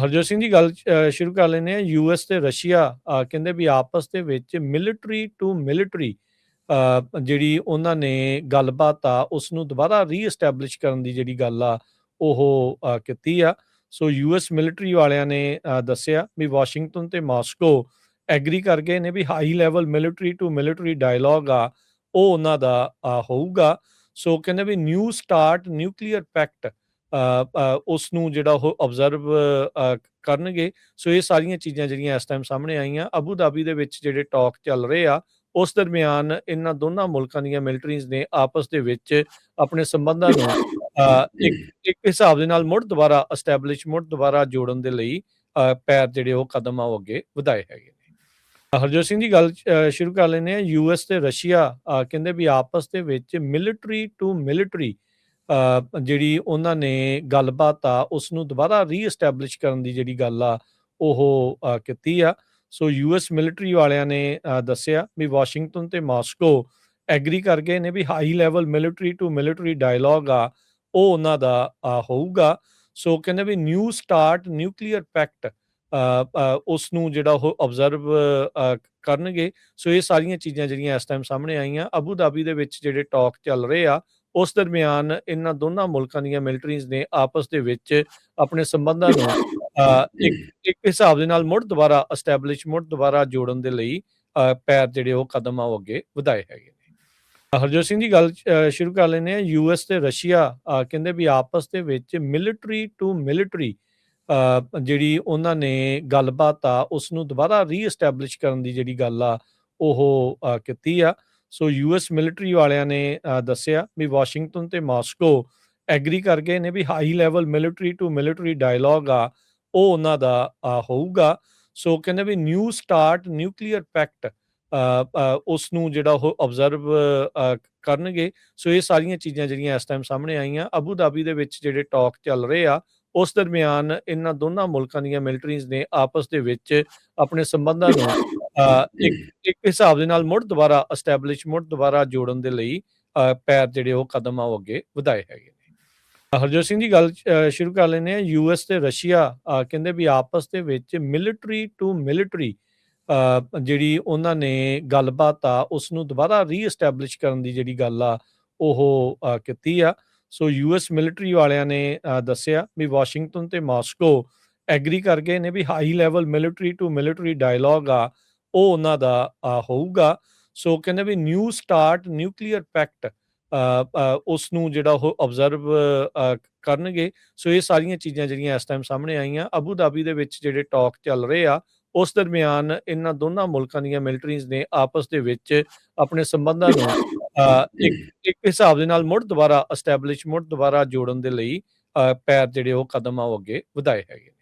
ਹਰਜੋਤ ਸਿੰਘ ਜੀ ਗੱਲ ਸ਼ੁਰੂ ਕਰ ਲੈਂਦੇ ਹਾਂ। ਯੂਐਸ ਤੇ ਰਸ਼ੀਆ ਕਹਿੰਦੇ ਵੀ ਆਪਸ ਦੇ ਵਿੱਚ ਮਿਲਟਰੀ ਟੂ ਮਿਲਟਰੀ ਜਿਹੜੀ ਉਹਨਾਂ ਨੇ ਗੱਲਬਾਤ ਆ ਉਸ ਨੂੰ ਦੁਬਾਰਾ ਰੀਐਸਟੈਬਲਿਸ਼ ਕਰਨ ਦੀ ਜਿਹੜੀ ਗੱਲ ਆ ਉਹ ਕੀਤੀ ਆ। ਸੋ ਯੂਐਸ ਮਿਲਟਰੀ ਵਾਲਿਆਂ ਨੇ ਦੱਸਿਆ ਵੀ ਵਾਸ਼ਿੰਗਟਨ ਤੇ ਮਾਸਕੋ ਐਗਰੀ ਕਰ ਗਏ ਨੇ ਵੀ high level military to military dialogue ਆ ਉਹ ਉਹਨਾਂ ਦਾ ਹੋਊਗਾ। ਸੋ ਕਹਿੰਦੇ ਵੀ ਨਿਊ ਸਟਾਰਟ ਨਿਊਕਲੀਅਰ ਪੈਕਟ ਉਸ ਨੂੰ ਜਿਹੜਾ ਉਹ ਆਬਜ਼ਰਵ ਕਰਨਗੇ। ਸੋ ਇਹ ਸਾਰੀਆਂ ਚੀਜ਼ਾਂ ਜਿਹੜੀਆਂ ਇਸ ਟਾਈਮ ਸਾਹਮਣੇ ਆਈਆਂ ਅਬੂ ਧਾਬੀ ਦੇ ਵਿੱਚ ਜਿਹੜੇ ਟਾਕ ਚੱਲ ਰਹੇ ਆ ਉਸ ਦਰਮਿਆਨ ਇਹਨਾਂ ਦੋਨਾਂ ਮੁਲਕਾਂ ਦੀਆਂ ਮਿਲਟਰੀਜ਼ ਨੇ ਆਪਸ ਦੇ ਵਿੱਚ ਆਪਣੇ ਸੰਬੰਧਾਂ ਨੂੰ ਇੱਕ ਇੱਕ ਹਿਸਾਬ ਦੇ ਨਾਲ ਮੁੜ ਦੁਬਾਰਾ ਐਸਟੈਬਲਿਸ਼ ਮੁੜ ਦੁਬਾਰਾ ਜੋੜਨ ਦੇ ਲਈ ਪੈਰ ਜਿਹੜੇ ਉਹ ਕਦਮ ਆ ਉਹ ਅੱਗੇ ਵਧਾਏ ਹੈਗੇ ਨੇ। ਹਰਜੋਤ ਸਿੰਘ ਜੀ ਗੱਲ ਸ਼ੁਰੂ ਕਰ ਲੈਂਦੇ ਹਾਂ। ਯੂਐਸ ਤੇ ਰਸ਼ੀਆ ਕਹਿੰਦੇ ਵੀ ਆਪਸ ਦੇ ਵਿੱਚ ਮਿਲਟਰੀ ਟੂ ਮਿਲਟਰੀ ਜਿਹੜੀ ਉਹਨਾਂ ਨੇ ਗੱਲਬਾਤ ਆ ਉਸ ਨੂੰ ਦੁਬਾਰਾ ਰੀਐਸਟੈਬਲਿਸ਼ ਕਰਨ ਦੀ ਜਿਹੜੀ ਗੱਲ ਆ ਉਹ ਕੀਤੀ ਆ। ਸੋ ਯੂਐਸ ਮਿਲਟਰੀ ਵਾਲਿਆਂ ਨੇ ਦੱਸਿਆ ਵੀ ਵਾਸ਼ਿੰਗਟਨ ਤੇ ਮਾਸਕੋ ਐਗਰੀ ਕਰ ਗਏ ਨੇ ਵੀ high level military to military dialogue ਆ ਉਹ ਉਹਨਾਂ ਦਾ ਹੋਊਗਾ। ਸੋ ਕਹਿੰਦੇ ਵੀ ਨਿਊ ਸਟਾਰਟ ਨਿਊਕਲੀਅਰ ਪੈਕਟ ਉਸ ਨੂੰ ਜਿਹੜਾ ਉਹ ਆਬਜ਼ਰਵ ਕਰਨਗੇ। ਸੋ ਇਹ ਸਾਰੀਆਂ ਚੀਜ਼ਾਂ ਜਿਹੜੀਆਂ ਇਸ ਟਾਈਮ ਸਾਹਮਣੇ ਆਈਆਂ ਅਬੂ ਧਾਬੀ ਦੇ ਵਿੱਚ ਜਿਹੜੇ ਟਾਕ ਚੱਲ ਰਹੇ ਆ ਉਸ ਦਰਮਿਆਨ ਇਹਨਾਂ ਦੋਨਾਂ ਮੁਲਕਾਂ ਦੀਆਂ ਮਿਲਟਰੀਜ਼ ਨੇ ਆਪਸ ਦੇ ਵਿੱਚ ਆਪਣੇ ਸੰਬੰਧਾਂ ਨੂੰ ਇੱਕ ਇੱਕ ਹਿਸਾਬ ਦੇ ਨਾਲ ਮੁੜ ਦੁਬਾਰਾ ਐਸਟੈਬਲਿਸ਼ ਮੁੜ ਦੁਬਾਰਾ ਜੋੜਨ ਦੇ ਲਈ ਪੈਰ ਜਿਹੜੇ ਉਹ ਕਦਮ ਆ ਉਹ ਅੱਗੇ ਵਧਾਏ ਹੈਗੇ ਨੇ। ਹਰਜੋਤ ਸਿੰਘ ਜੀ ਗੱਲ ਸ਼ੁਰੂ ਕਰ ਲੈਂਦੇ ਹਾਂ। ਯੂਐਸ ਤੇ ਰਸ਼ੀਆ ਕਹਿੰਦੇ ਵੀ ਆਪਸ ਦੇ ਵਿੱਚ ਮਿਲਟਰੀ ਟੂ ਮਿਲਟਰੀ ਜਿਹੜੀ ਉਹਨਾਂ ਨੇ ਗੱਲਬਾਤ ਆ ਉਸ ਨੂੰ ਦੁਬਾਰਾ ਰੀਐਸਟੈਬਲਿਸ਼ ਕਰਨ ਦੀ ਜਿਹੜੀ ਗੱਲ ਆ ਉਹ ਕੀਤੀ ਆ। ਸੋ ਯੂਐਸ ਮਿਲਟਰੀ ਵਾਲਿਆਂ ਨੇ ਦੱਸਿਆ ਵੀ ਵਾਸ਼ਿੰਗਟਨ ਤੇ ਮਾਸਕੋ ਐਗਰੀ ਕਰ ਗਏ ਨੇ ਵੀ high level military to military dialogue ਆ ਉਹ ਉਹਨਾਂ ਦਾ ਹੋਊਗਾ। ਸੋ ਕਹਿੰਦੇ ਵੀ ਨਿਊ ਸਟਾਰਟ ਨਿਊਕਲੀਅਰ ਪੈਕਟ ਉਸ ਨੂੰ ਜਿਹੜਾ ਉਹ ਆਬਜ਼ਰਵ ਕਰਨਗੇ। ਸੋ ਇਹ ਸਾਰੀਆਂ ਚੀਜ਼ਾਂ ਜਿਹੜੀਆਂ ਇਸ ਟਾਈਮ ਸਾਹਮਣੇ ਆਈਆਂ ਅਬੂ ਧਾਬੀ ਦੇ ਵਿੱਚ ਜਿਹੜੇ ਟਾਕ ਚੱਲ ਰਹੇ ਆ ਉਸ ਦਰਮਿਆਨ ਇਹਨਾਂ ਦੋਨਾਂ ਮੁਲਕਾਂ ਦੀਆਂ ਮਿਲਟਰੀਜ਼ ਨੇ ਆਪਸ ਦੇ ਵਿੱਚ ਆਪਣੇ ਸੰਬੰਧਾਂ ਨੂੰ ਇੱਕ ਇੱਕ ਹਿਸਾਬ ਦੇ ਨਾਲ ਮੁੜ ਦੁਬਾਰਾ ਐਸਟੈਬਲਿਸ਼ ਮੁੜ ਦੁਬਾਰਾ ਜੋੜਨ ਦੇ ਲਈ ਪੈਰ ਜਿਹੜੇ ਉਹ ਕਦਮ ਆ ਉਹ ਅੱਗੇ ਵਧਾਏ ਹੈਗੇ ਨੇ। ਹਰਜੋਤ ਸਿੰਘ ਜੀ ਗੱਲ ਸ਼ੁਰੂ ਕਰ ਲੈਂਦੇ ਹਾਂ। ਯੂਐਸ ਤੇ ਰਸ਼ੀਆ ਕਹਿੰਦੇ ਵੀ ਆਪਸ ਦੇ ਵਿੱਚ ਮਿਲਟਰੀ ਟੂ ਮਿਲਟਰੀ ਜਿਹੜੀ ਉਹਨਾਂ ਨੇ ਗੱਲਬਾਤ ਆ ਉਸ ਨੂੰ ਦੁਬਾਰਾ ਰੀਐਸਟੈਬਲਿਸ਼ ਕਰਨ ਦੀ ਜਿਹੜੀ ਗੱਲ ਆ ਉਹ ਕੀਤੀ ਆ। ਸੋ ਯੂਐਸ ਮਿਲਟਰੀ ਵਾਲਿਆਂ ਨੇ ਦੱਸਿਆ ਵੀ ਵਾਸ਼ਿੰਗਟਨ ਤੇ ਮਾਸਕੋ ਐਗਰੀ ਕਰ ਗਏ ਨੇ ਵੀ high level military to military dialogue ਆ ਉਹ ਉਹਨਾਂ ਦਾ ਹੋਊਗਾ। ਸੋ ਕਹਿੰਦੇ ਵੀ ਨਿਊ ਸਟਾਰਟ ਨਿਊਕਲੀਅਰ ਪੈਕਟ ਉਸ ਨੂੰ ਜਿਹੜਾ ਉਹ ਆਬਜ਼ਰਵ ਕਰਨਗੇ। ਸੋ ਇਹ ਸਾਰੀਆਂ ਚੀਜ਼ਾਂ ਜਿਹੜੀਆਂ ਇਸ ਟਾਈਮ ਸਾਹਮਣੇ ਆਈਆਂ ਅਬੂ ਧਾਬੀ ਦੇ ਵਿੱਚ ਜਿਹੜੇ ਟਾਕ ਚੱਲ ਰਹੇ ਆ ਉਸ ਦਰਮਿਆਨ ਇਹਨਾਂ ਦੋਨਾਂ ਮੁਲਕਾਂ ਦੀਆਂ ਮਿਲਟਰੀਜ਼ ਨੇ ਆਪਸ ਦੇ ਵਿੱਚ ਆਪਣੇ ਸੰਬੰਧਾਂ ਨੂੰ ਇੱਕ ਇੱਕ ਹਿਸਾਬ ਦੇ ਨਾਲ ਮੁੜ ਦੁਬਾਰਾ ਐਸਟੈਬਲਿਸ਼ ਮੁੜ ਦੁਬਾਰਾ ਜੋੜਨ ਦੇ ਲਈ ਪੈਰ ਜਿਹੜੇ ਉਹ ਕਦਮ ਆ ਉਹ ਅੱਗੇ ਵਧਾਏ ਹੈਗੇ ਨੇ।